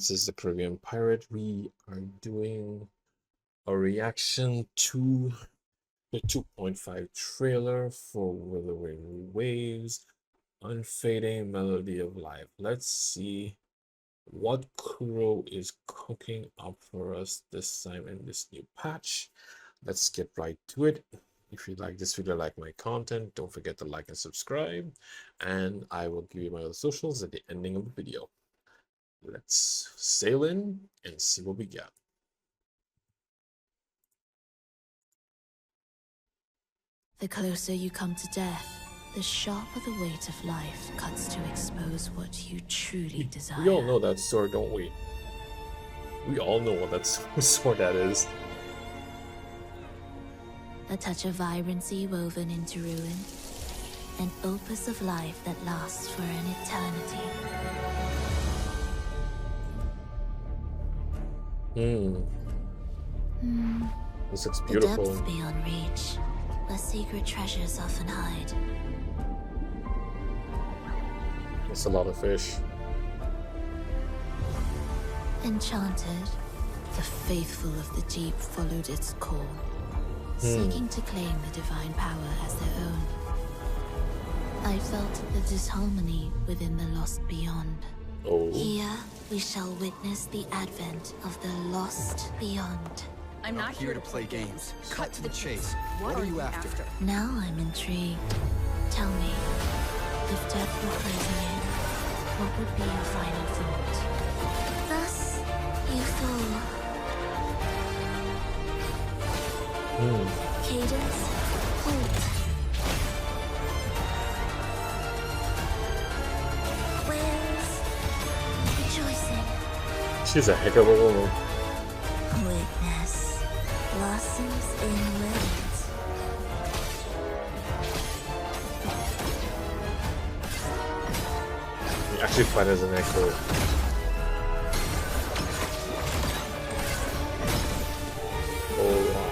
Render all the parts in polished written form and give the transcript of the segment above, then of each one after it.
This is the Caribbean Pirate. We are doing a reaction to the 2.5 trailer for Wuthering Waves, Unfading Melody of Life. Let's see what Kuro is cooking up for us this time in this new patch. Let's get right to it. If you like this video, like my content, don't forget to like and subscribe, and I will give you my other socials at the ending of the video. Let's sail in and see what we got. The closer you come to death, the sharper the weight of life cuts to expose what you truly desire. We all know that sword, don't we? We all know what that sword that is. A touch of vibrancy woven into ruin, an opus of life that lasts for an eternity. This looks The beautiful. depths beyond reach, where secret treasures often hide. It's a lot of fish. Enchanted, the faithful of the deep followed its call, seeking to claim the divine power as their own. I felt the disharmony within the lost beyond. Oh, Here, we shall witness the advent of the lost beyond. I'm not here to play games. Cut to the chase. What are you after? Now I'm intrigued. Tell me, if death were closing in, what would be your final thought? Thus, you fall. Cadence, halt. Whales, rejoicing. she's a heck of a woman. Witness, blossoms in waves. You actually fight as an echo. Oh, wow.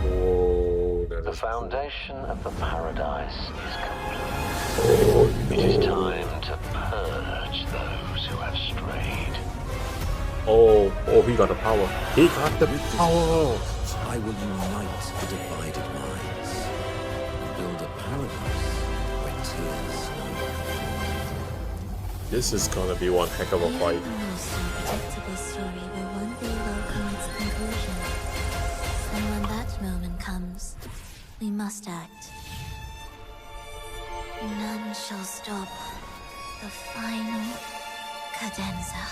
Whoa, that The is foundation of the paradise is complete. cool. It is time to purge those who have strayed. Oh, he got the power. He got the power. I will unite the divided minds and build a paradise where tears no more. This is gonna be one heck of a fight. The most unpredictable story will one day welcome its conclusion. And when that moment comes, we must act. None shall stop the final cadenza.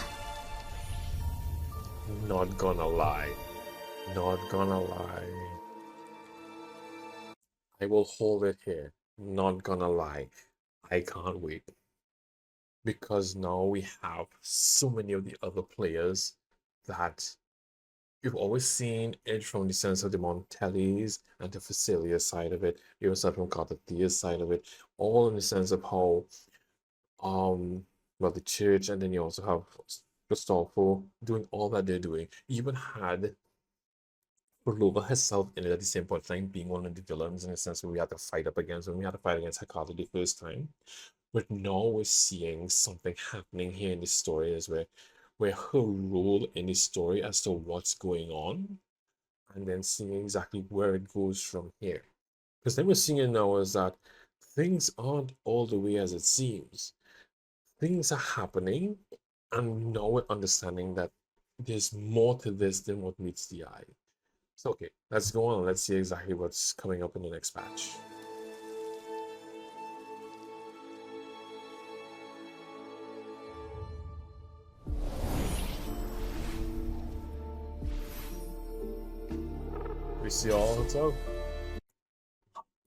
Not gonna lie. Not gonna lie. I will hold it here. Not gonna lie. I can't wait. Because now we have so many of the other players that you've always seen it from the sense of the Montellis and the Facilia side of it. You also have from Carthathia's side of it. All in the sense of how well the church, and then you also have Cristolfo doing all that they're doing. You even had Orlova herself in it at the same point in time, being one of the villains in a sense where we had to fight up against when we had to fight against Hecate the first time. But now we're seeing something happening here in the story is where her role in the story as to what's going on, and then seeing exactly where it goes from here. Because then we're seeing it now is that things aren't all the way as it seems. Things are happening, and now we're understanding that there's more to this than what meets the eye. So okay, let's go on. Let's see exactly what's coming up in the next patch. We see all it's out.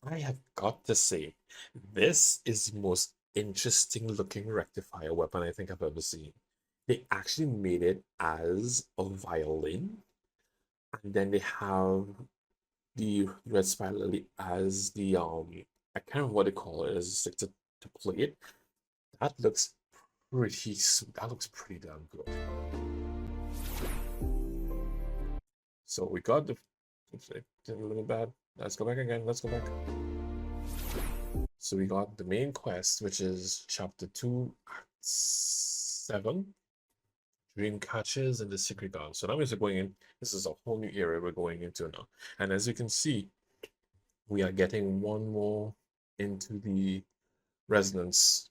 I have got to say, this is the most interesting looking rectifier weapon I think I've ever seen. They actually made it as a violin, and then they have the red spiral lily as the I can't remember what they call it, as like to play it. That looks that looks pretty damn good. So we got the did a little bad. Let's go back again. Let's go back. So we got the main quest, which is chapter 2, act 7. dream catchers and the secret guards. So that means we're going in. This is a whole new area we're going into now. And as you can see, we are getting one more into the resonance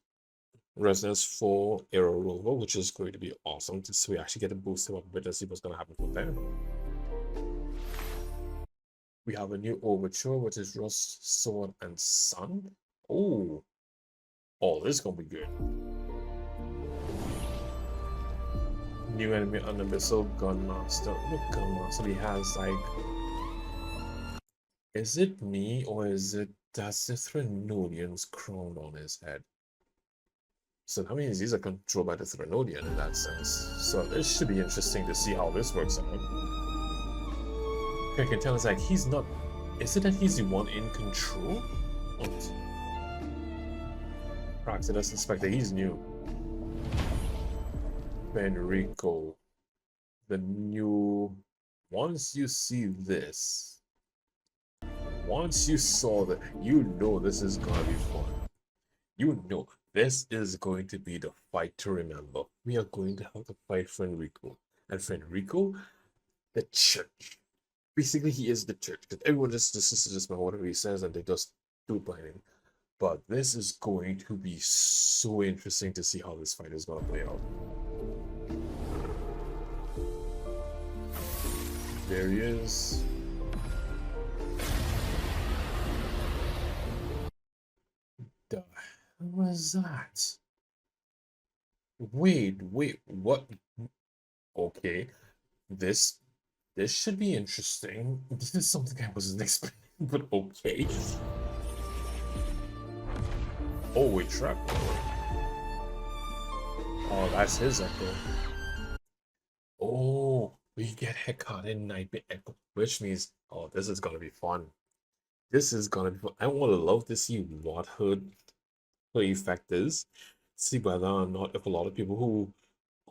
for Aero Rover, which is going to be awesome. So we actually get a boost him up a bit and see what's going to happen from there. We have a new overture, which is Rust, Sword, and Sun. Oh, this is going to be good. New enemy on the missile, Gunmaster. Look, Gunmaster, he has like... Is it me or is it that's the Threnodian's crown on his head? So that means these are controlled by the Threnodian in that sense. So this should be interesting to see how this works out. I can tell it's like he's not... Is it that he's the one in control? What? Praxidus Inspector, he's new. Fenrico. The new... Once you see this... Once you saw that, you know this is gonna be fun. You know this is going to be the fight to remember. We are going to have to fight Fenrico. And Fenrico, the church. Basically, he is the church. Because everyone just by whatever he says and they just do it behind him. But this is going to be so interesting to see how this fight is going to play out. There he is. The hell was that? Wait, what? Okay, this should be interesting. This is something I wasn't expecting, but okay. Oh, wait, trap. Oh, that's his echo. Oh, we get Hecate and Nightmare Echo, which means, oh, this is gonna be fun. This is gonna be fun. I want to love to see what her effect is. See whether or not if a lot of people who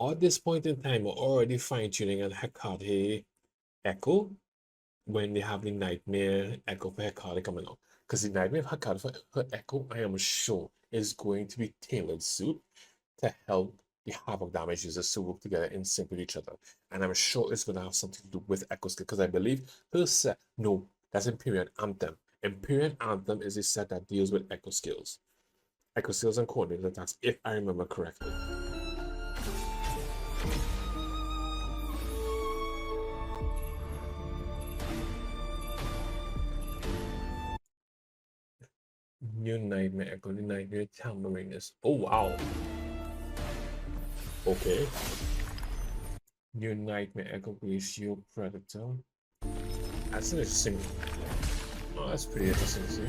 at this point in time are already fine-tuning and Hecate Echo when they have the Nightmare Echo for Hecate coming out. Because the Nightmare Hecate for her Echo, I am sure, is going to be tailored suit to help the Havoc damage users to work together in sync with each other. And I'm sure it's going to have something to do with Echo skill, because I believe her set, no, that's Empyrean Anthem. Empyrean Anthem is a set that deals with Echo skills. Echo skills and coordinated attacks, if I remember correctly. New Nightmare Echo, the Nightmare Tambourines. Oh wow. Okay. New Nightmare Echo Glacial Predator. That's interesting. Oh, that's pretty interesting to see.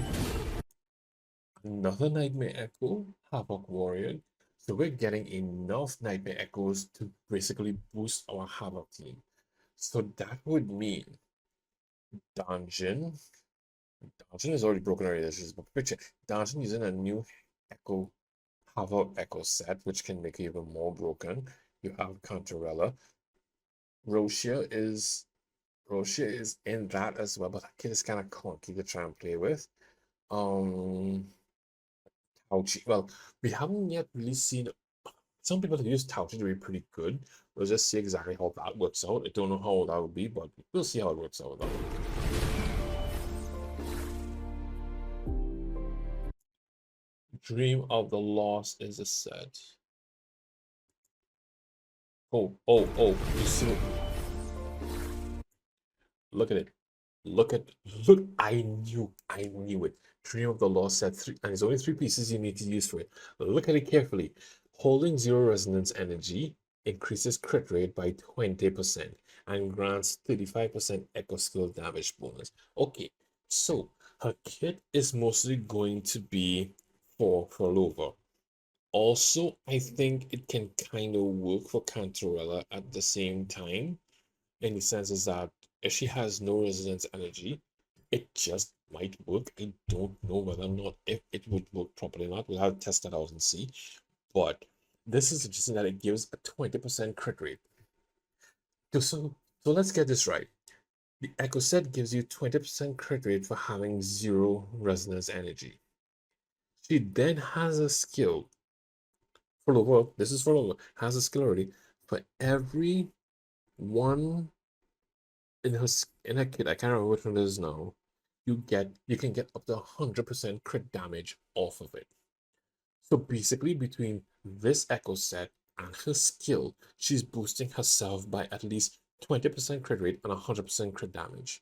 Another Nightmare Echo, Havoc Warrior. So we're getting enough Nightmare Echoes to basically boost our Havoc team. So that would mean Dungeon is already broken already. This is a picture. Dungeon using a new Echo Havoc Echo set, which can make it even more broken. You have Cantarella. Roshia is in that as well, but that kid is kind of clunky to try and play with. Tauchi. Well, we haven't yet really seen some people use Tauchi to be pretty good. We'll just see exactly how that works out. I don't know how that will be, but we'll see how it works out. Dream of the Lost is a set. Oh, you see look at it. Look, I knew it. Dream of the Lost set 3, and there's only 3 pieces you need to use for it. Look at it carefully. Holding 0 resonance energy increases crit rate by 20% and grants 35% echo skill damage bonus. Okay, so her kit is mostly going to be for Lova. Also, I think it can kind of work for Cantarella at the same time, in the sense is that if she has no resonance energy, it just might work. I don't know whether or not if it would work properly or not. We'll have to test that out and see. But this is interesting that it gives a 20% crit rate. So let's get this right. The Echo set gives you 20% crit rate for having 0 resonance energy. She then has a skill for Lova. This is for Lova. Has a skill already For every one in her kit, I can't remember which one it is now. You can get up to 100% crit damage off of it. So basically, between this Echo set and her skill, she's boosting herself by at least 20% crit rate and 100% crit damage.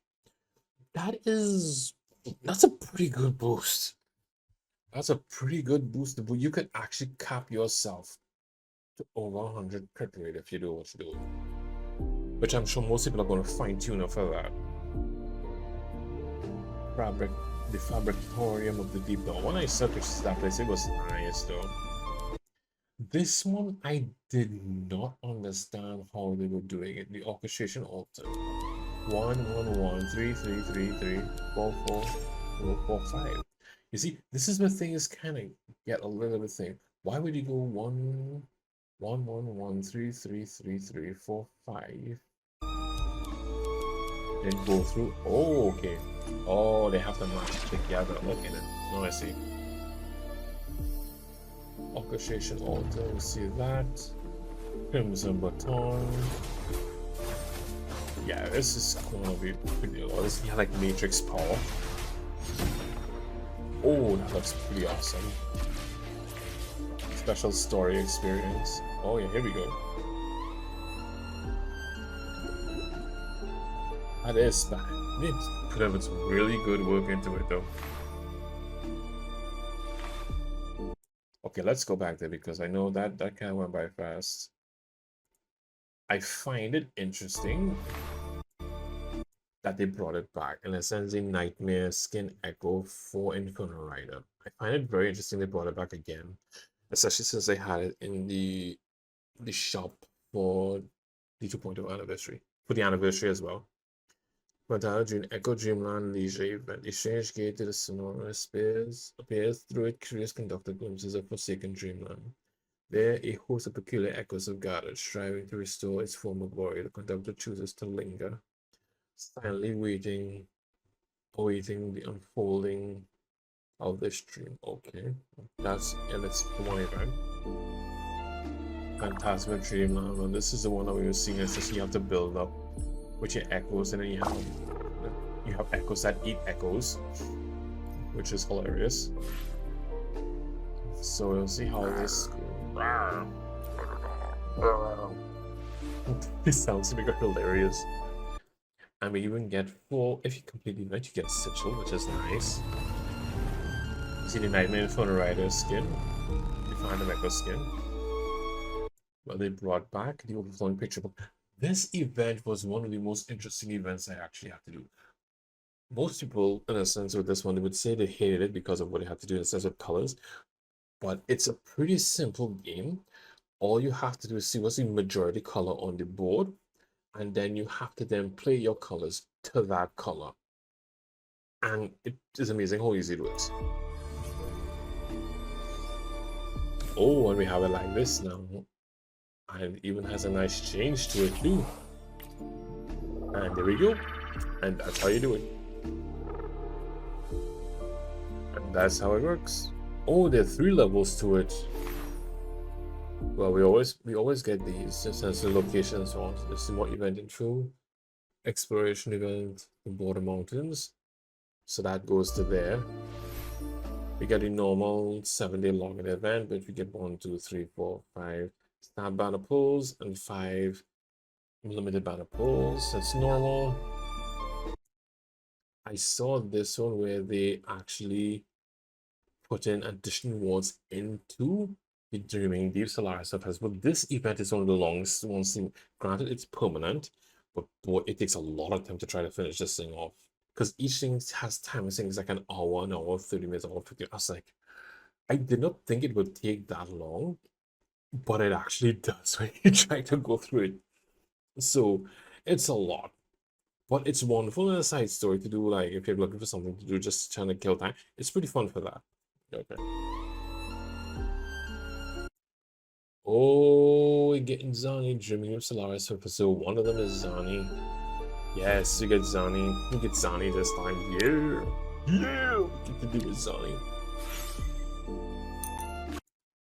That's a pretty good boost. That's a pretty good boost. But you can actually cap yourself to over 100 crit rate if you do what you do. Which I'm sure most people are going to fine tune her for that. The Fabricatorium of the Deep. The one I saw pictures that place, it was nice though. This one I did not understand how they were doing it. The orchestration altar. 1 1 1 3 3 3 3 4 4 4 4 5. You see, this is where things kind of get a little bit thing. Why would you go 1 1 1 1 3 3 3 3 4 5? Then go through. Oh, okay. Oh, they have to match together. Look at it. Now I see. Orchestration altar. We see that. Crimson baton. Yeah, this is gonna be pretty. This is like Matrix power. Oh, that looks pretty awesome. Special story experience. Oh yeah, here we go. That is bad. It's put up its really good work into it though. Okay, let's go back there because I know that kind of went by fast. I find it interesting that they brought it back, and it's a Nightmare Skin Echo for Infernal Rider. I find it very interesting they brought it back again, especially since they had it in the shop for the 2.0 anniversary, for the anniversary as well. Madara Dream Echo Dreamland Leisure event. A strange gate to the sonorous appears through it. Curious conductor glimpses of forsaken dreamland. There, a host of peculiar echoes have gathered, striving to restore its former glory. The conductor chooses to linger, silently awaiting the unfolding of this dream. Okay, that's in its one event. Phantasma Dreamland. Well, this is the one that we were seeing. It's just you have to build up with your echoes, and then you have echoes that eat echoes, which is hilarious. So we'll see how this this sounds mega hilarious. And we even get if you complete the event, you get a sigil, which is nice. See the Nightmare Infernal Rider skin, the Phantom Echo skin. Well, they brought back the overflowing picture book. This event was one of the most interesting events I actually had to do. Most people, in a sense, with this one, they would say they hated it because of what they had to do in a sense of colors. But it's a pretty simple game. All you have to do is see what's the majority color on the board, and then you have to then play your colors to that color. And it is amazing how easy it works. Oh, and we have it like this now. And it even has a nice change to it too. And there we go. And that's how you do it. And that's how it works. Oh, there are 3 levels to it. Well, we always get these just as the location and so on. So this is more event intro, exploration event, the border mountains. So that goes to there. We get the normal 7-day login event, but we get 1, 2, 3, 4, 5 snap banner pulls and 5 limited banner pulls. That's normal. I saw this one where they actually put in additional rewards into the Dreaming Deep Solaris Surface. But this event is one of the longest ones. Granted, it's permanent, but boy, it takes a lot of time to try to finish this thing off. Because each thing has time, things like an hour, 30 minutes, hour 50. I was like, I did not think it would take that long, but it actually does when you try to go through it. So it's a lot. But it's wonderful in a side story to do, like, if you're looking for something to do, just trying to kill time. It's pretty fun for that. Okay. Oh, we're getting Zani, Dreaming of Solaris Surface. So one of them is Zani. Yes, you get Zani. You get Zani this time. Yeah! Yeah! We get to do with Zani.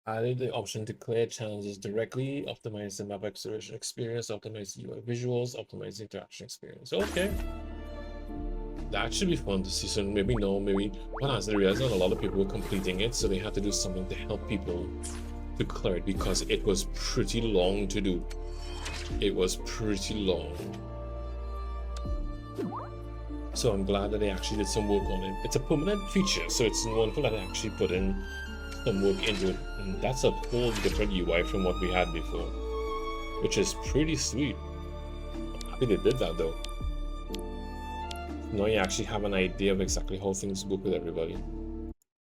Added the option to clear challenges directly, optimize the map exploration experience, optimize UI visuals, optimize the interaction experience. Okay. That should be fun to see. So maybe no, maybe what I realized that a lot of people were completing it, so they had to do something to help people to clear it because it was pretty long to do. It was pretty long. So I'm glad that they actually did some work on it. It's a permanent feature, so it's wonderful that they actually put in some work into it. And that's a whole different UI from what we had before, which is pretty sweet. I'm happy they did that though. Now you actually have an idea of exactly how things work with everybody.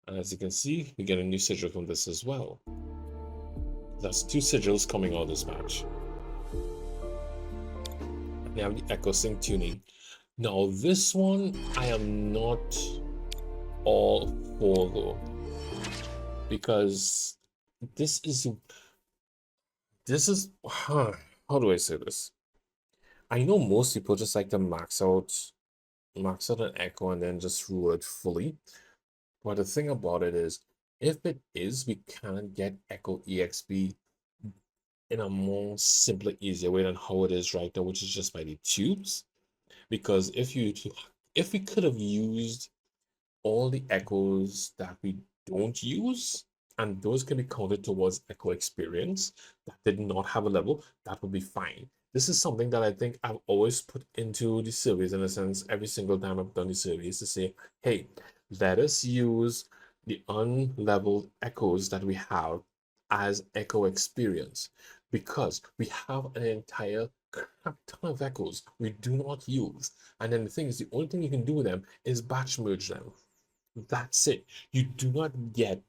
And as you can see, we get a new sigil from this as well. That's 2 sigils coming out of this match. And we have the Echo Sync tuning. Now this one, I am not all for though. Because this is how do I say this? I know most people just like to max out an Echo and then just rule it fully. But the thing about it is, if it is, we can get Echo EXP in a more simpler, easier way than how it is right now, which is just by the tubes. Because if we could have used all the echoes that we don't use, and those can be counted towards echo experience that did not have a level, that would be fine. This is something that I think I've always put into the surveys, in a sense, every single time I've done the surveys, to say, hey, let us use the unleveled echoes that we have as echo experience, because we have an entire crap ton of echoes we do not use. And then the thing is, the only thing you can do with them is batch merge them. That's it. You do not get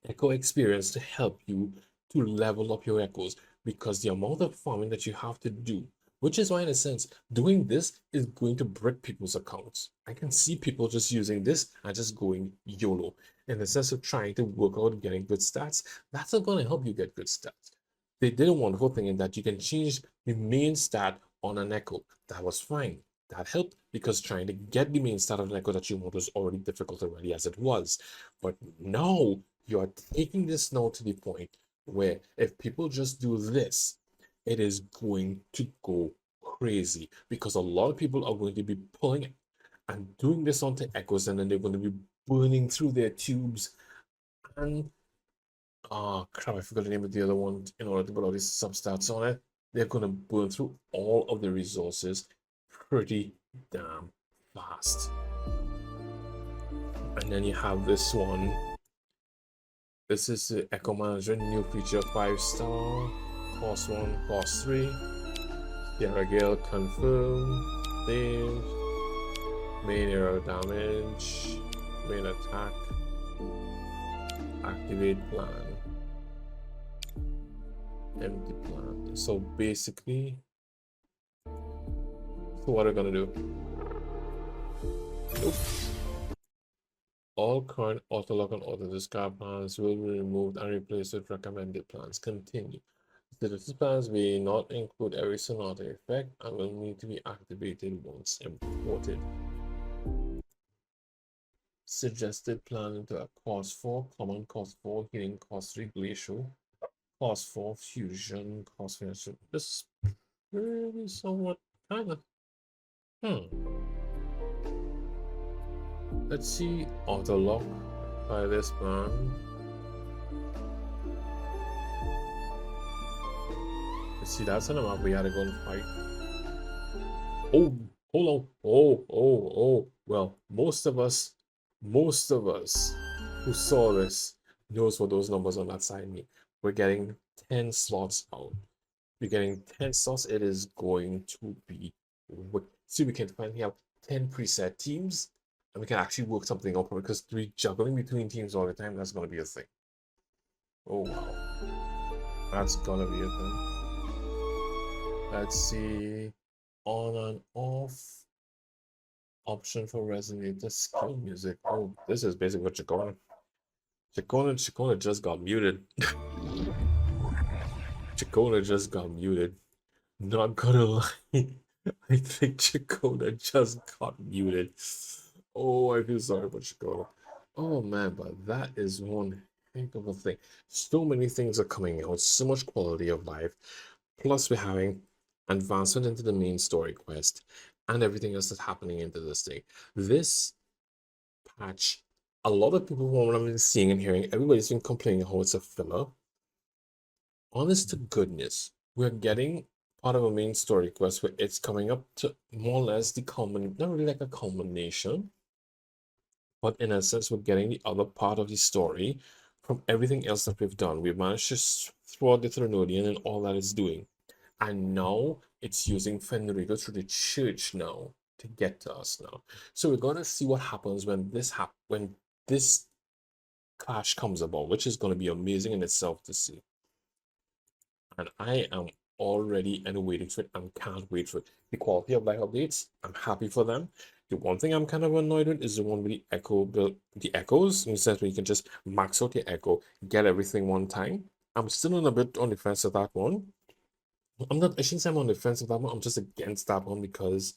echo experience to help you to level up your echoes, because the amount of farming that you have to do, which is why in a sense doing this is going to break people's accounts. I can see people just using this and just going YOLO in the sense of trying to work out getting good stats. That's not going to help you get good stats. They did a wonderful thing in that you can change the main stat on an echo. That was fine. That helped, because trying to get the main stat of an echo that you want was already difficult already as it was. But now you are taking this now to the point where if people just do this, it is going to go crazy, because a lot of people are going to be pulling and doing this onto echoes, and then they're going to be burning through their tubes and crap, I forgot the name of the other one, in order to put all these substats on it. They're going to burn through all of the resources pretty damn fast. And then you have this one. This is the Echo Manager, new feature, 5-star, cost 1, cost 3. Sierra Gale confirm, save, main arrow damage, main attack, activate plan, empty plan. So basically, so what are we gonna do? Nope. All current auto-lock and auto-discard plans will be removed and replaced with recommended plans. Continue. Status plans may not include every Sonata effect and will need to be activated once imported. Suggested plan into a cost 4, common cost 4, healing cost 3, glacial, cost 4, fusion, cost 3. This is really somewhat kind of. Let's see, auto lock by this plan. Let's see, that's on the map we had to go and fight. Oh, hold on. Oh. Well, most of us who saw this knows what those numbers on that side mean. We're getting 10 slots out. We're getting 10 slots. It is going to be. See, we can finally have 10 preset teams, and we can actually work something out, because we juggling between teams all the time, that's going to be a thing. Oh wow, that's gonna be a thing. Let's see, on and off option for resonator skill music. Oh, this is basically what Chacona just got muted. Chacona just got muted. Not gonna lie, I think Chacona just got muted. Oh, I feel sorry for Chacona. Oh man, but that is one think of a thing. So many things are coming out, so much quality of life. Plus, we're having advancement into the main story quest and everything else that's happening into this thing. This patch, a lot of people from what I've been seeing and hearing, everybody's been complaining how it's a filler. Honest to goodness, we're getting part of a main story quest where it's coming up to more or less the culmination, not really like a culmination, but in a sense, we're getting the other part of the story from everything else that we've done. We've managed to throw out the Threnodian and all that it's doing. And now it's using Fenrico through the church now to get to us now. So we're gonna see what happens when this clash comes about, which is gonna be amazing in itself to see. And I am already and waiting for it and can't wait for it. The quality of life updates, I'm happy for them. The one thing I'm kind of annoyed with is the one with the echo build, the echoes, in the sense where you can just max out your echo, get everything one time. I'm still a bit on the fence of that one. I shouldn't say I'm on the fence of that one, I'm just against that one because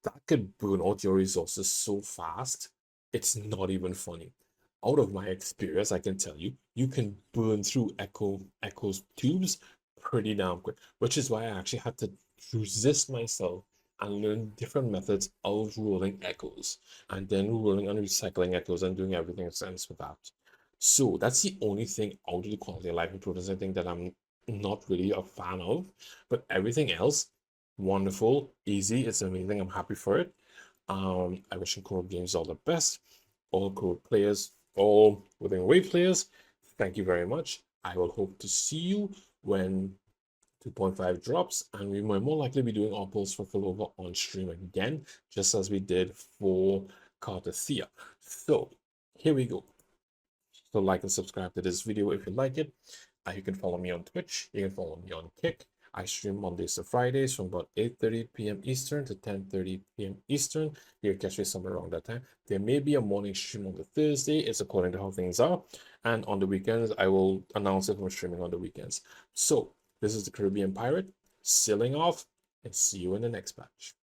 that could burn out your resources so fast. It's not even funny. Out of my experience, I can tell you, you can burn through echo's tubes pretty damn quick, which is why I actually had to resist myself and learn different methods of rolling echoes and then rolling and recycling echoes and doing everything sense with that. So that's the only thing out of the quality of life improvements I think that I'm not really a fan of, but everything else, wonderful, easy, it's amazing. I'm happy for it. I wish Code Games all the best. All Code players, all Wuthering Waves players, thank you very much. I will hope to see you when 2.5 drops, and we might more likely be doing our polls for Philova on stream again, just as we did for Cartathea. So here we go. So like and subscribe to this video if you like it. You can follow me on Twitch. You can follow me on Kick. I stream Mondays to Fridays from about 8:30 p.m. Eastern to 10:30 p.m. Eastern. You can catch me somewhere around that time. There may be a morning stream on the Thursday. It's according to how things are. And on the weekends, I will announce if I'm streaming on the weekends. So this is the Caribbean Pirate, sailing off, and see you in the next batch.